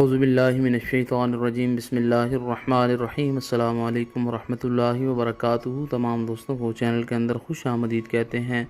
اعوذ باللہ من الشیطان الرجیم، بسم اللہ الرحمن الرحیم۔ السلام علیکم ورحمۃ اللہ وبرکاتہ۔ تمام دوستوں کو چینل کے اندر خوش آمدید کہتے ہیں۔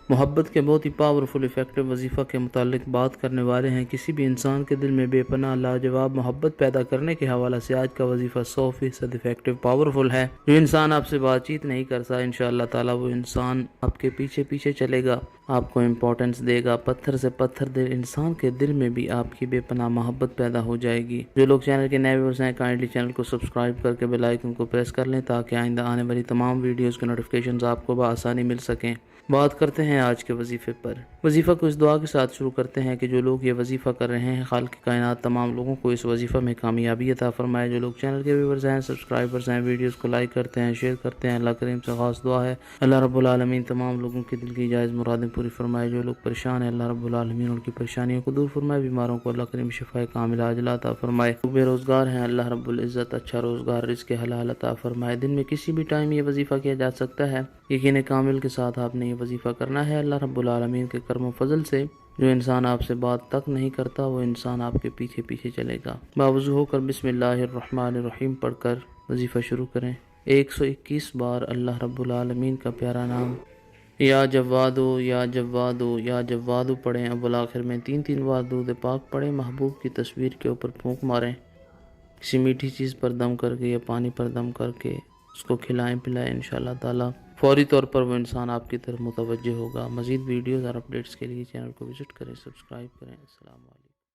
محبت کے بہت ہی پاورفل افیکٹو وظیفہ کے متعلق بات کرنے والے ہیں۔ کسی بھی انسان کے دل میں بے پناہ لاجواب محبت پیدا کرنے کے حوالے سے آج کا وظیفہ 100% افیکٹو پاورفل ہے۔ جو انسان آپ سے بات چیت نہیں کرتا، انشاءاللہ تعالیٰ وہ انسان آپ کے پیچھے پیچھے چلے گا، آپ کو امپورٹنس دے گا۔ پتھر سے پتھر دل انسان کے دل میں بھی آپ کی بے پناہ محبت پیدا ہو جائے گی۔ جو لوگ چینل کے نئے ویورز ہیں، کائنڈلی چینل کو سبسکرائب کر کے بیل آئیکن کو پریس کر لیں تاکہ آئندہ آنے والی تمام ویڈیوز کے نوٹیفیکیشنز آپ کو بآسانی مل سکیں۔ بات کرتے ہیں آج کے وظیفے پر۔ وظیفہ کو اس دعا کے ساتھ شروع کرتے ہیں کہ جو لوگ یہ وظیفہ کر رہے ہیں، خالق کائنات تمام لوگوں کو اس وظیفہ میں کامیابی عطا فرمائے۔ جو لوگ چینل کے ویورز ہیں، سبسکرائبرز ہیں، ویڈیوز کو لائک کرتے ہیں، شیئر کرتے ہیں، اللہ کریم سے خاص دعا ہے اللہ رب العالمین تمام لوگوں کے دل کی جائز مرادیں پوری فرمائے۔ جو لوگ پریشان ہیں، اللہ رب العالمین ان کی پریشانیوں کو دور فرمائے۔ بیماروں کو اللہ کریم شفائے کاملہ عاجلہ عطا فرمائے۔ بے روزگار ہیں، اللہ رب العزت اچھا روزگار، رزق حلال عطا فرمائے۔ دن میں کسی بھی ٹائم یہ وظیفہ کیا جا سکتا ہے۔ یقین کامل کے ساتھ آپ نے یہ وظیفہ کرنا ہے۔ اللہ رب العالمین کے کرم و فضل سے جو انسان آپ سے بات تک نہیں کرتا، وہ انسان آپ کے پیچھے پیچھے چلے گا۔ باوضو ہو کر بسم اللہ الرحمن الرحیم پڑھ کر وظیفہ شروع کریں۔ 121 بار اللہ رب العالمین کا پیارا نام یا جوادو یا جوادو یا جوادو پڑھیں۔ اب بالآخر میں 3 بار درود پاک پڑھیں۔ محبوب کی تصویر کے اوپر پھونک ماریں، کسی میٹھی چیز پر دم کر کے یا پانی پر دم کر کے اس کو کھلائیں پلائیں۔ انشاءاللہ تعالیٰ فوری طور پر وہ انسان آپ کی طرف متوجہ ہوگا۔ مزید ویڈیوز اور اپڈیٹس کے لیے چینل کو وزٹ کریں، سبسکرائب کریں۔ السلام علیکم۔